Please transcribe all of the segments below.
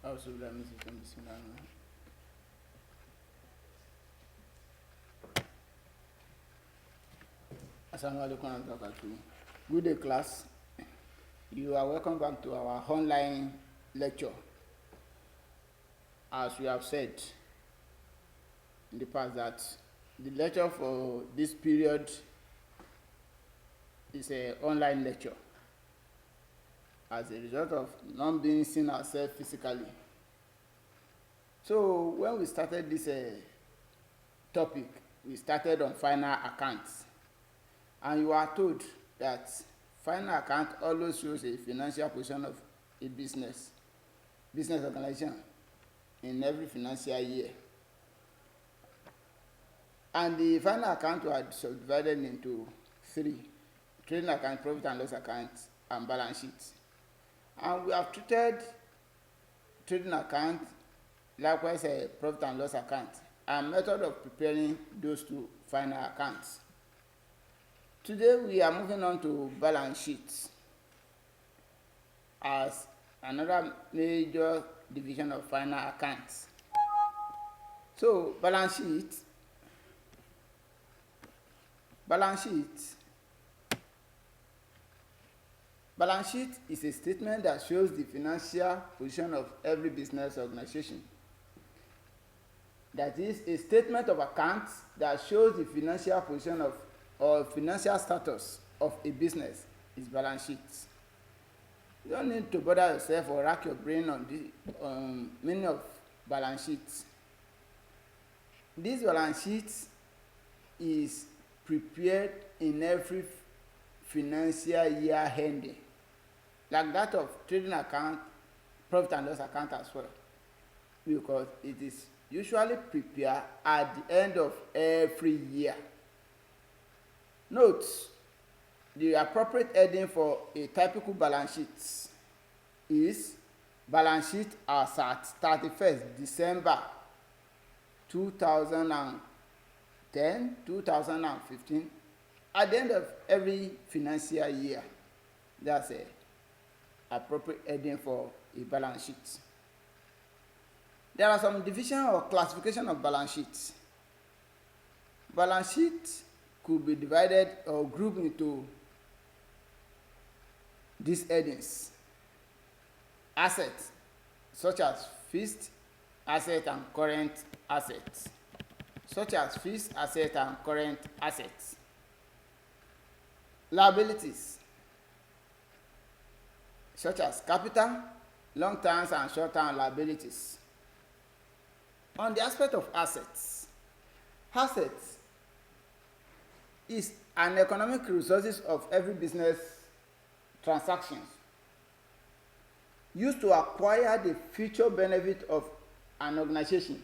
Also, let me see. Assalamualaikum warahmatullahi wabarakatuh. Good day, class. You are welcome back to our online lecture. As we have said in the past, that the lecture for this period is an online lecture as a result of not being seen ourselves physically. So when we started this topic, we started on final accounts, and you are told that final account always shows a financial position of a business organization in every financial year. And the final account was subdivided into three: trading account, profit and loss account, and balance sheet. And we have treated trading account, likewise a profit and loss account, and method of preparing those two final accounts. Today we are moving on to balance sheet as another major division of final accounts. So balance sheet is a statement that shows the financial position of every business organization. That is a statement of accounts that shows the financial position of or financial status of a business is balance sheet. You don't need to bother yourself or rack your brain on the meaning of balance sheet. This balance sheet is prepared in every financial year ending, like that of trading account, profit and loss account as well, because it is usually prepared at the end of every year. Note, the appropriate heading for a typical balance sheet is balance sheet as at 31st December 2010, 2015, at the end of every financial year. That's a appropriate heading for a balance sheet. There are some division or classification of balance sheets. Balance sheet could be divided or grouped into these headings: assets, such as fixed asset and current assets, liabilities, such as capital, long-term and short-term liabilities. On the aspect of assets is an economic resources of every business transactions used to acquire the future benefit of an organization.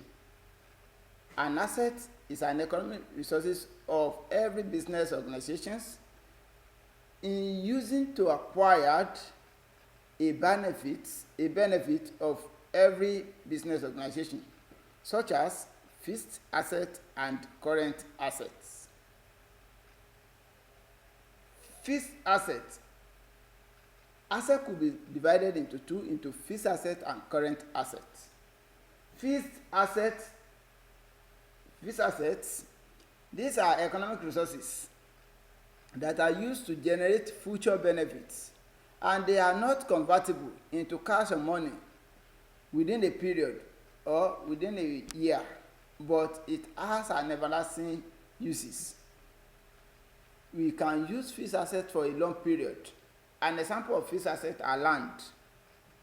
An asset is an economic resources of every business organizations in using to acquire a benefit of every business organization, such as fixed asset and current assets. Fixed assets. Asset could be divided into two, into fixed asset and current assets. Fixed assets, these are economic resources that are used to generate future benefits, and they are not convertible into cash or money within a period or within a year, but it has an everlasting uses. We can use fixed assets for a long period. An example of fixed assets are land,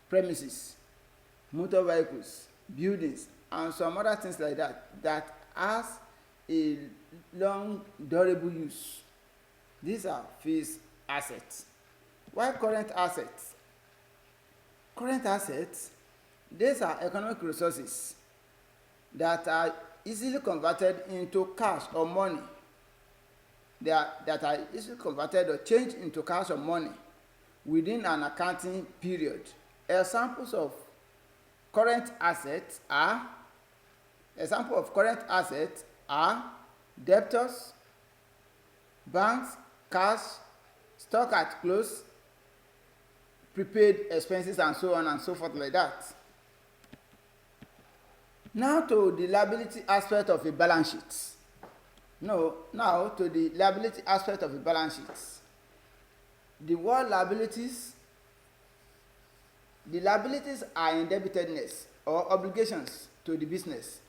premises, motor vehicles, buildings, and some other things like that has a long durable use. These are fixed assets. While current assets, these are economic resources that are easily converted into cash or money. That are easily converted or changed into cash or money within an accounting period. Examples of current assets are debtors, banks, cash, stock at close, prepaid expenses, and so on and so forth like that. Now to the liability aspect of a balance sheet. No, now to the liability aspect of a balance sheet. The word liabilities, the liabilities are indebtedness or obligations to the business,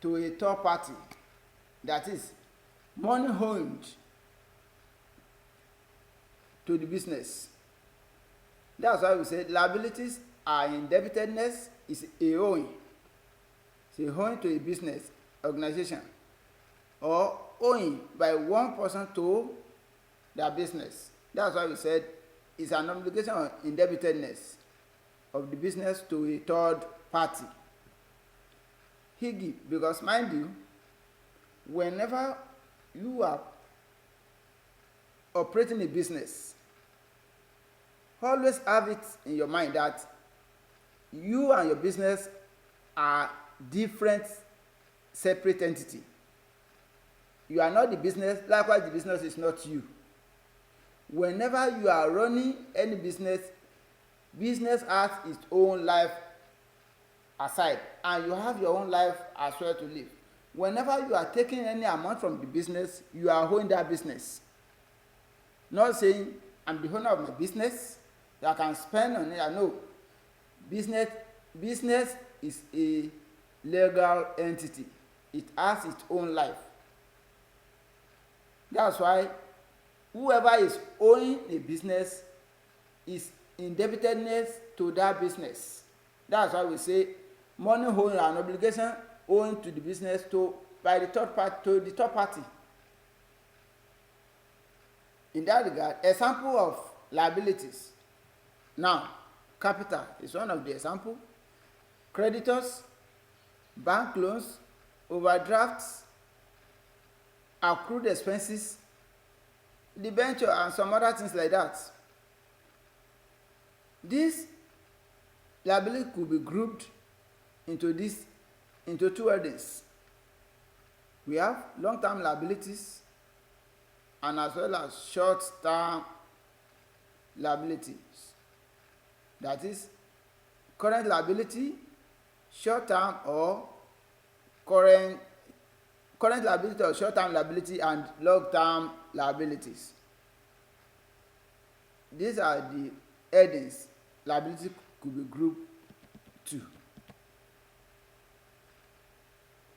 to a third party, that is, money owed to the business. That's why we say liabilities are indebtedness is a owing. It's a owing to a business organization or owing by one person to their business. That's why we said it's an obligation of indebtedness of the business to a third party. Higgy, because mind you, whenever you are operating a business, always have it in your mind that you and your business are different, separate entity. You are not the business, likewise the business is not you. Whenever you are running any business, business has its own life aside, and you have your own life as well to live. Whenever you are taking any amount from the business, you are owning that business. Not saying I'm the owner of my business, that I can spend on it. I know business is a legal entity. It has its own life. That's why whoever is owning a business is indebtedness to that business. That's why we say money owing an obligation owing to the business by the third party to the third party. In that regard, example of liabilities. Now, capital is one of the example. Creditors, bank loans, overdrafts, accrued expenses, debenture, and some other things like that. This liability could be grouped into two headings. We have long-term liabilities and as well as short-term liabilities. That is current liability, short-term or current liability or short-term liability, and long-term liabilities. These are the headings liability could be grouped to.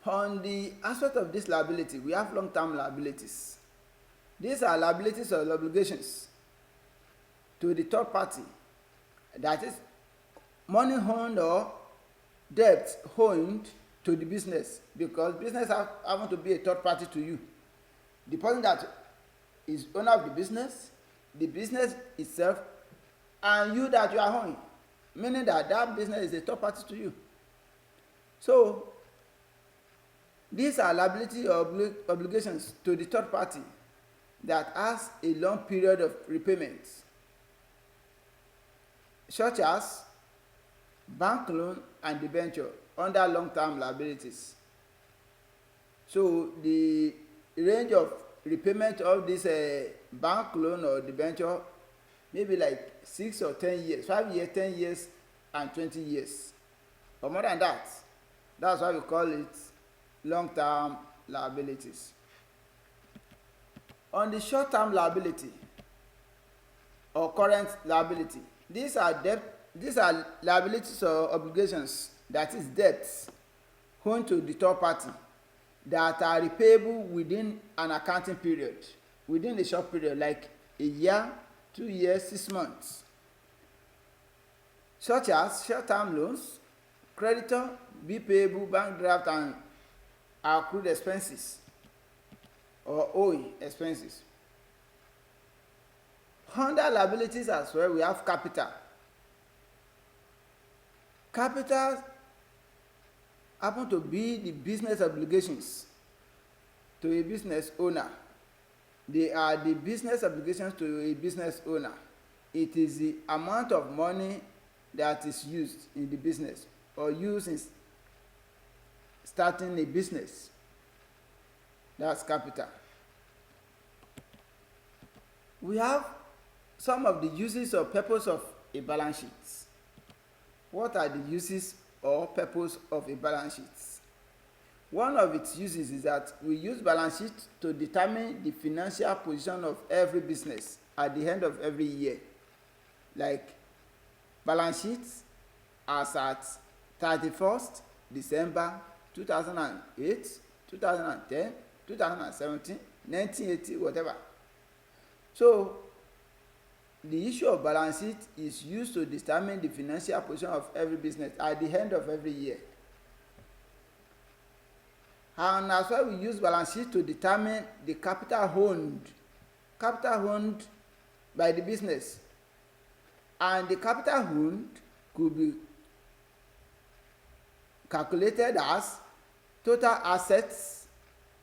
On the aspect of this liability, we have long-term liabilities. These are liabilities or obligations to the third party, that is, money owed or debt owed to the business, because business happen to be a third party to you. The person that is owner of the business itself, and you that you are owning, meaning that business is a third party to you. So these are liability obligations to the third party that has a long period of repayment, such as bank loan and debenture under long-term liabilities. So the range of repayment of this bank loan or debenture maybe like 6 or 10 years, 5 years, 10 years, and 20 years, or more than that. That's why we call it long-term liabilities. On the short-term liability or current liability, these are liabilities or obligations, that is debts owed to the third party that are repayable within an accounting period, within a short period like a year, 2 years, 6 months, such as short-term loans, creditor, bill payable, bank draft, and accrued expenses or owing expenses. Under liabilities as well, we have capital. Capital happen to be the business obligations to a business owner. They are the business obligations to a business owner. It is the amount of money that is used in the business or used in starting a business. That's capital. We have some of the uses or purpose of a balance sheet. What are the uses or purpose of a balance sheet. One of its uses is that we use balance sheet to determine the financial position of every business at the end of every year. Like balance sheet as at 31st December 2008, 2010, 2017, 1980, whatever. So the issue of balance sheet is used to determine the financial position of every business at the end of every year. And as well, we use balance sheet to determine the capital owned by the business. And the capital owned could be calculated as total assets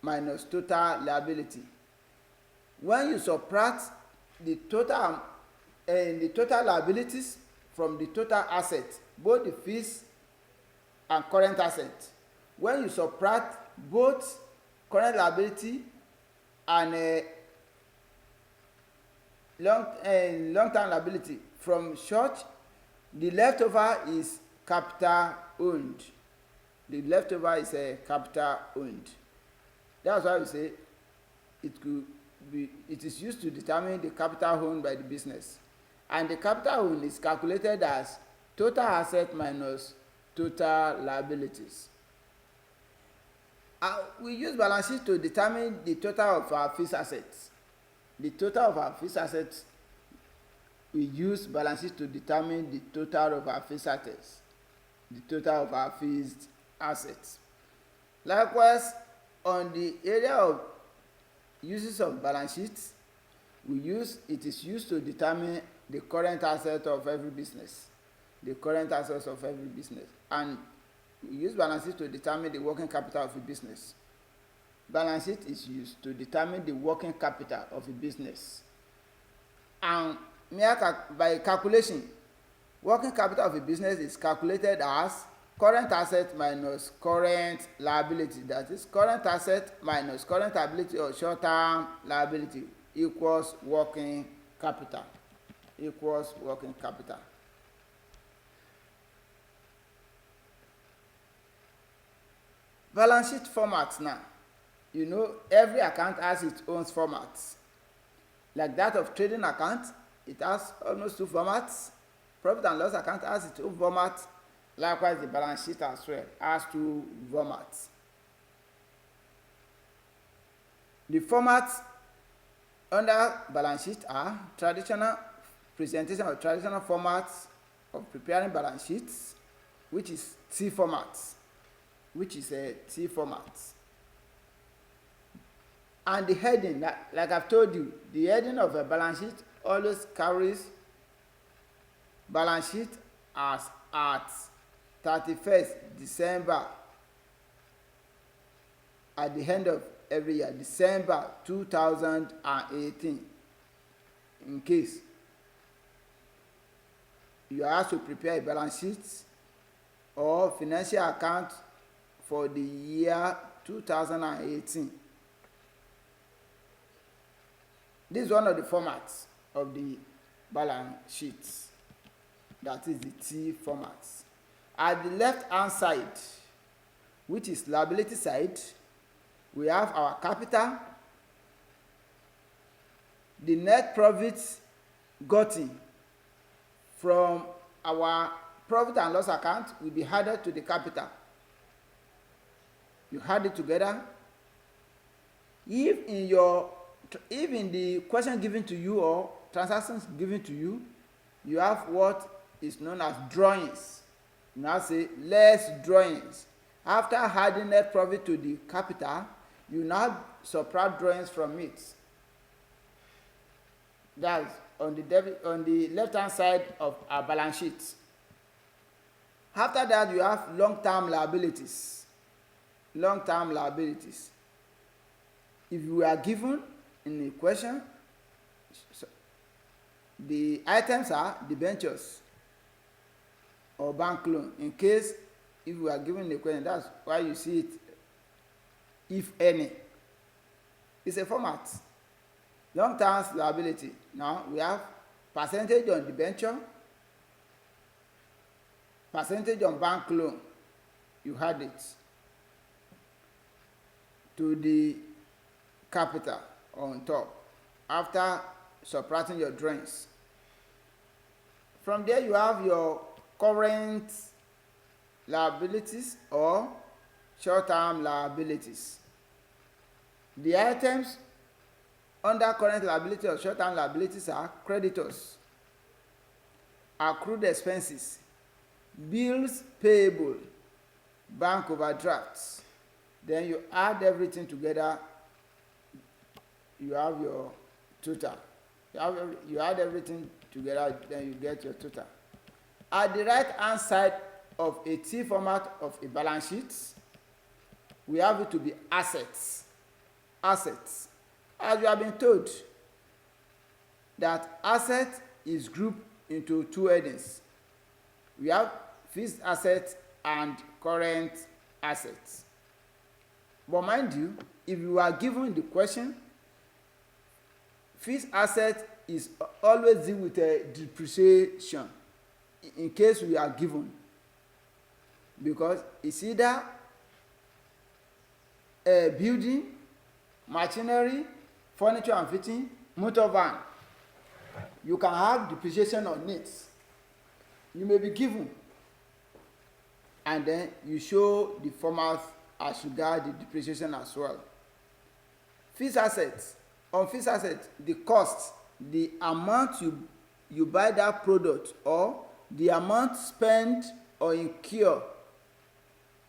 minus total liability. When you subtract the total liabilities from the total assets, both the fees and current assets, when you subtract both current liability and long-term liability from short, the leftover is capital owned. The leftover is capital owned. That's why we say it is used to determine the capital owned by the business. And the capital owned is calculated as total asset minus total liabilities. We use balance sheet to determine the total of our fixed assets. The total of our fixed assets, we use balance sheet to determine the total of our fixed assets. The total of our fixed assets. Likewise, on the area of uses of balance sheet, it is used to determine the current asset of every business. The current assets of every business. And we use balance sheet to determine the working capital of a business. Balance sheet is used to determine the working capital of a business. And by calculation, working capital of a business is calculated as current asset minus current liability. That is, current asset minus current liability or short-term liability equals working capital. Equals working capital. Balance sheet formats now. You know, every account has its own formats. Like that of trading account, it has almost 2 formats. Profit and loss account has its own format. Likewise, the balance sheet as well has 2 formats. The formats under balance sheet are traditional presentation of traditional formats of preparing balance sheets, which is T formats. And the heading, like I've told you, the heading of a balance sheet always carries balance sheet as at 31st December at the end of every year, December 2018. In case you are asked to prepare a balance sheet or financial account for the year 2018. This is one of the formats of the balance sheets. That is the T formats. At the left-hand side, which is liability side, we have our capital, the net profits gotten from our profit and loss account will be added to the capital. You add it together. If in the question given to you or transactions given to you, you have what is known as drawings. You now say less drawings. After adding net profit to the capital, you now subtract drawings from it. That's on the left-hand side of our balance sheet. After that, you have long-term liabilities. Long-term liabilities. If you are given in the question, the items are debentures or bank loan. In case if you are given the question, that's why you see it, if any. It's a format. Long-term liability. Now we have percentage on debenture, percentage on bank loan, you add it to the capital on top after subtracting your drawings. From there, you have your current liabilities or short-term liabilities. The items under current liability or short-term liabilities are creditors, accrued expenses, bills payable, bank overdrafts. Then you add everything together, you have your total. You add everything together, then you get your total. At the right hand side of a T format of a balance sheet, we have it to be assets. Assets. As you have been told, that asset is grouped into two headings. We have fixed assets and current assets. But mind you, if you are given the question, fixed asset is always deal with a depreciation in case we are given, because it's either a building, machinery, furniture and fitting, motor van. You can have depreciation on it. You may be given, and then you show the format as regard the depreciation as well. Fixed assets. On fixed assets, the cost, the amount you buy that product, or the amount spent or incur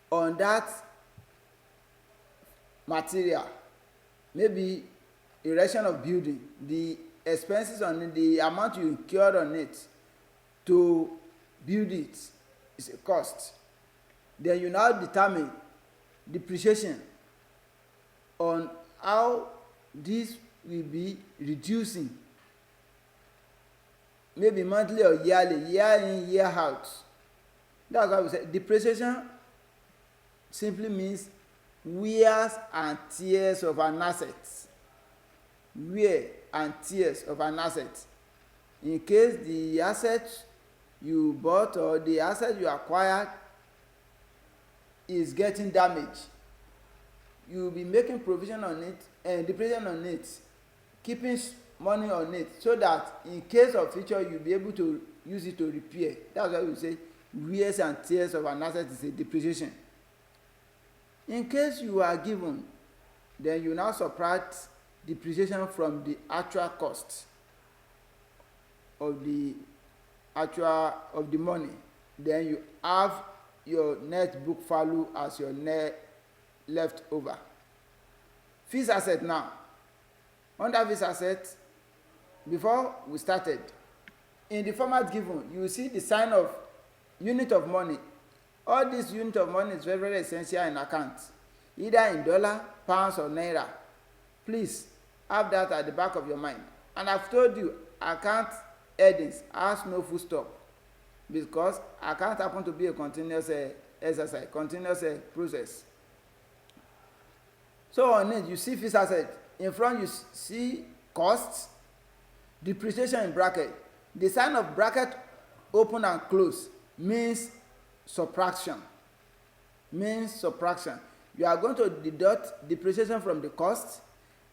on that material, maybe erection of building, the expenses on it, the amount you incurred on it to build it is a cost. Then you now determine depreciation on how this will be reducing, maybe monthly or yearly, year in, year out. That's why we say depreciation simply means wears and tears of an asset. Wear and tears of an asset. In case the asset you bought or the asset you acquired is getting damaged, you will be making provision on it and depreciation on it, keeping money on it, so that in case of future you'll be able to use it to repair. That's why we say wears and tears of an asset is a depreciation. In case you are given, then you now subtract depreciation from the actual cost of the money. Then you have your net book value as your net left over. Fixed asset now. Under fixed asset, before we started, in the format given, you will see the sign of unit of money. All this unit of money is very, very essential in accounts, either in dollar, pounds, or naira. Please have that at the back of your mind. And I've told you, account headings has no full stop, because account happen to be a continuous exercise, continuous process. So on it, you see fixed asset. In front, you see costs, depreciation in bracket. The sign of bracket open and close means subtraction. Means subtraction. You are going to deduct depreciation from the cost,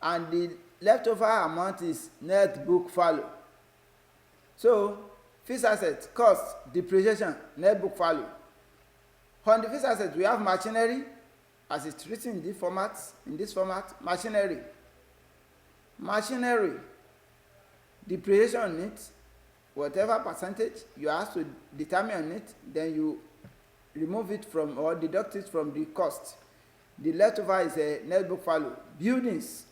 and the leftover amount is net book value. So fixed asset, cost, depreciation, net book value. On the fixed asset, we have machinery, as it's written in this format, machinery, depreciation on it, whatever percentage you have to determine on it, then you remove it from or deduct it from the cost. The leftover is a net book value. Buildings.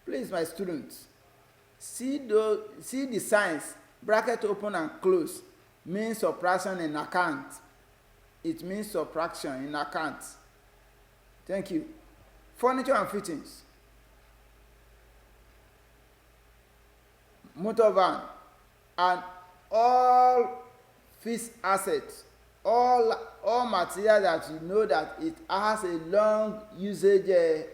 Please, my students, see the signs, bracket open and close, means subtraction in account. It means subtraction in account. Thank you. Furniture and fittings. Motor van and all fixed assets, all material that you know that it has a long usage, a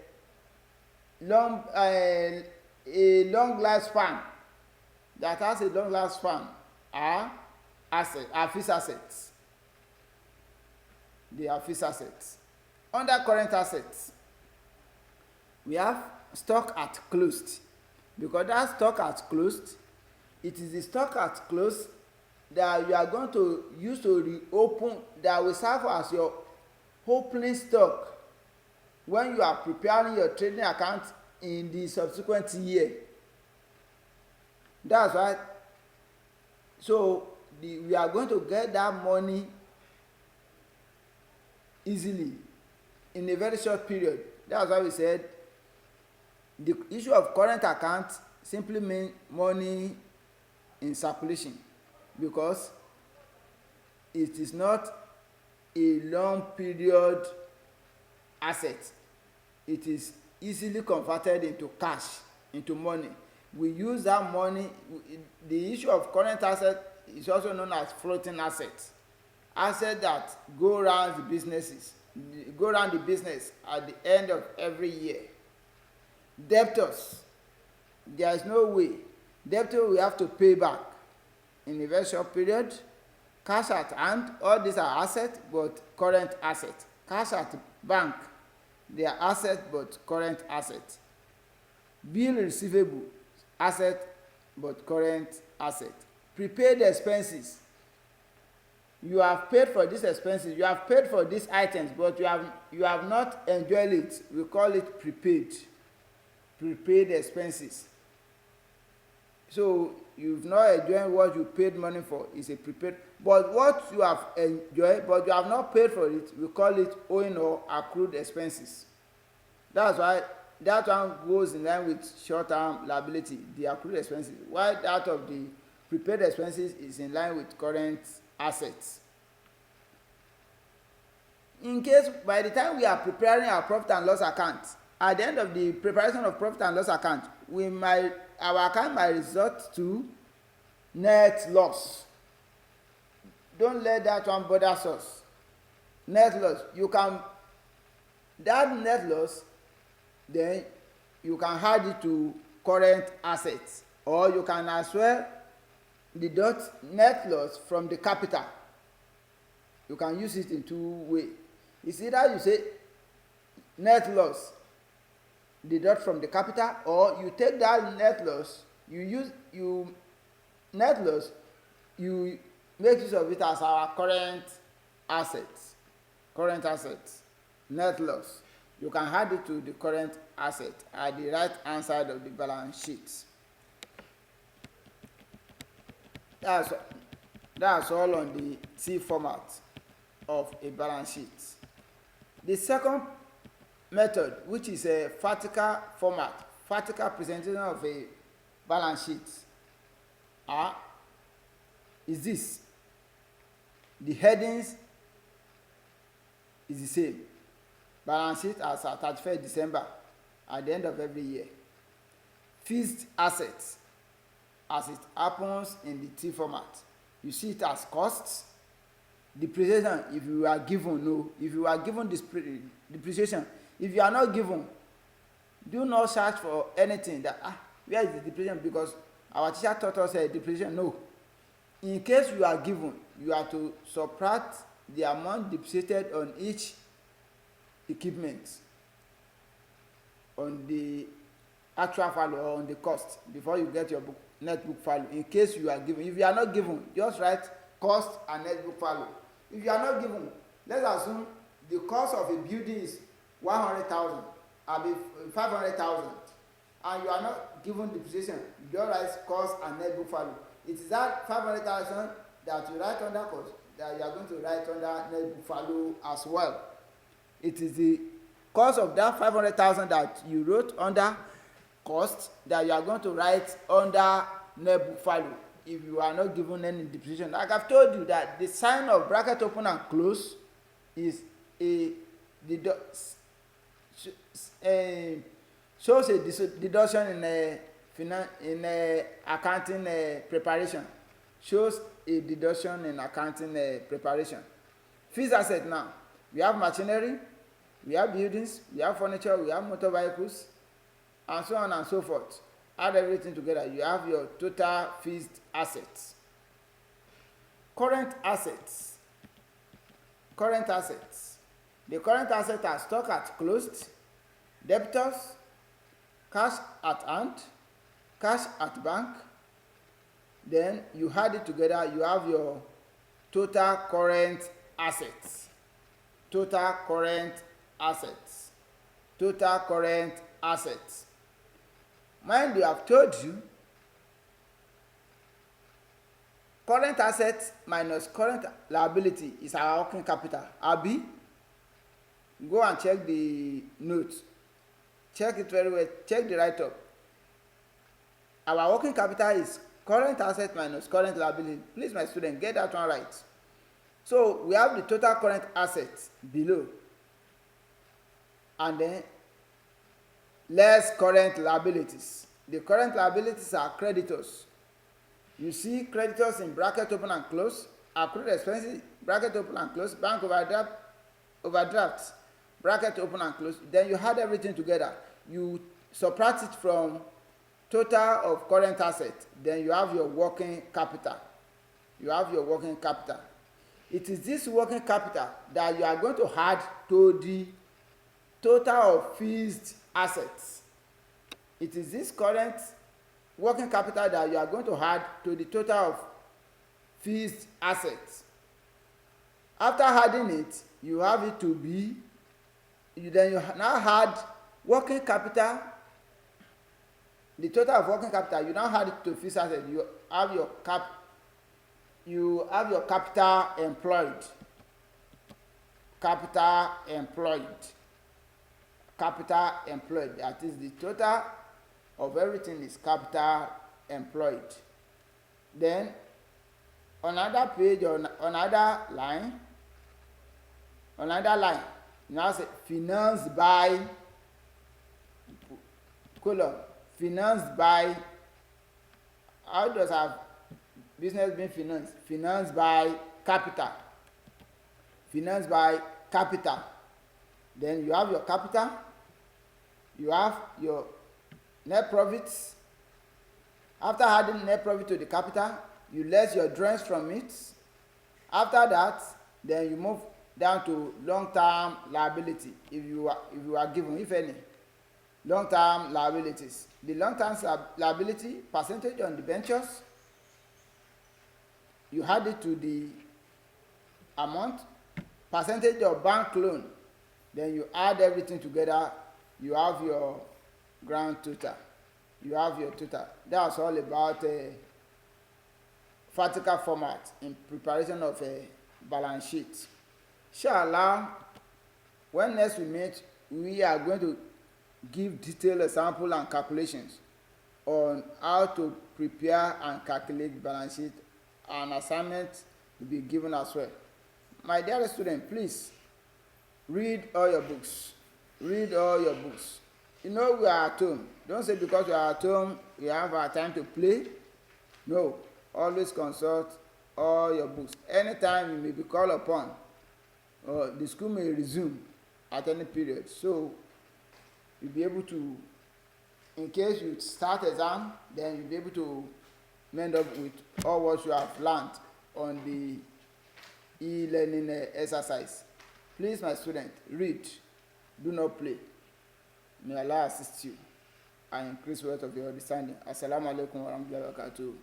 long lifespan, are fixed assets. they are fixed assets. Under current assets, we have stock at closed. Because that stock at closed, it is the stock at closed that you are going to use to reopen, that will serve as your opening stock when you are preparing your trading account in the subsequent year. That's right. So we are going to get that money easily in a very short period. That's why we said the issue of current account simply means money in circulation, because it is not a long period asset. It is easily converted into cash, into money. We use that money. The issue of current asset is also known as floating assets. Assets that go around the business at the end of every year. Debtors, there is no way. Debtor we have to pay back in a very short period. Cash at hand, all these are assets but current assets. Cash at bank, they are assets but current assets. Bill receivable, asset but current asset. Prepaid expenses, you have paid for these expenses, you have paid for these items, but you have not enjoyed it. We call it prepaid expenses. So you've not enjoyed what you paid money for, is a prepaid. But what you have enjoyed but you have not paid for it, we call it owing or accrued expenses. That's why that one goes in line with short-term liability, the accrued expenses, while that of the prepaid expenses is in line with current assets. In case by the time we are preparing our profit and loss account, at the end of the preparation of profit and loss account, our account might result to net loss. Don't let that one bother us. Net loss, that net loss, then you can add it to current assets, or you can as well deduct net loss from the capital. You can use it in two ways. It's either you say net loss, deduct from the capital, or you take that net loss, you make use of it as our current assets. Net loss, you can add it to the current asset at the right hand side of the balance sheet. That's all on the T format of a balance sheet. The second method, which is a vertical format, vertical presentation of a balance sheet, is this. The headings is the same. Balance sheet as at 31st December at the end of every year. Fixed assets, as it happens in the T format, you see it as costs. Depreciation, if you are given, no. If you are given depreciation, if you are not given, do not search for anything that where is the depreciation, because our teacher taught us depreciation. No. In case you are given, you have to subtract the amount depreciated on each equipment on the actual value or on the cost before you get your net book value. In case you are given, if you are not given, just write cost and net book value. If you are not given, let's assume the cost of a building is 100,000, or 500,000, and you are not given depreciation, you just write cost and net book value. It is that 500,000 that you write under cost that you are going to write under net book value as well. It is the cost of that 500,000 that you wrote under cost that you are going to write under net book value if you are not given any depreciation. Like I've told you that the sign of bracket open and close is shows a deduction in a accounting preparation. Shows a deduction in accounting preparation. Fixed asset now. We have machinery, we have buildings, we have furniture, we have motor vehicles, and so on and so forth. Add everything together, you have your total fixed assets. Current assets current assets. The current assets are stock at closed, debtors, cash at hand, cash at bank. Then you add it together, you have your total current assets. Total current assets. Total current assets. Mind you, have told you current assets minus current liability is our working capital. Abi, go and check the notes. Check it very well. Check the write-up. Our working capital is current asset minus current liability. Please, my student, get that one right. So we have the total current assets below, and then less current liabilities. The current liabilities are creditors. You see creditors in bracket open and close, accrued expenses bracket open and close, bank overdrafts bracket open and close. Then you add everything together. You subtract it from total of current assets. Then you have your working capital. You have your working capital. It is this working capital that you are going to add to the total of fixed assets. It is this current working capital that you are going to add to the total of fixed assets. After adding it, you have it to be, then you now add working capital, the total of working capital, you now add it to fixed assets. You have your capital employed. Capital employed. Capital employed. That is the total of everything is capital employed. Then on another page, on another line, now say financed by column. Financed by, how does our business being financed? Financed by capital. Financed by capital. Then you have your capital, you have your net profits. After adding net profit to the capital, you less your drawings from it. After that, then you move down to long-term liability, if you are given, if any, long-term liabilities. The long-term liability percentage on the debentures, you add it to the amount, percentage of bank loan, then you add everything together, you have your grand total. You have your total. That's all about a vertical format in preparation of a balance sheet. Inshallah, when next we meet, we are going to give detailed example and calculations on how to prepare and calculate balance sheet, and assignment will be given as well. My dear student, please read all your books. Read all your books. You know we are at home. Don't say because we are at home we have our time to play. No, always consult all your books. Anytime you may be called upon, the school may resume at any period. So you'll be able to, in case you start exam, then you'll be able to end up with all what you have learned on the e-learning exercise. Please, my student, read. Do not play. May Allah assist you and increase wealth of your understanding. Assalamu alaikum wa rahmatullahi wa barakatuh.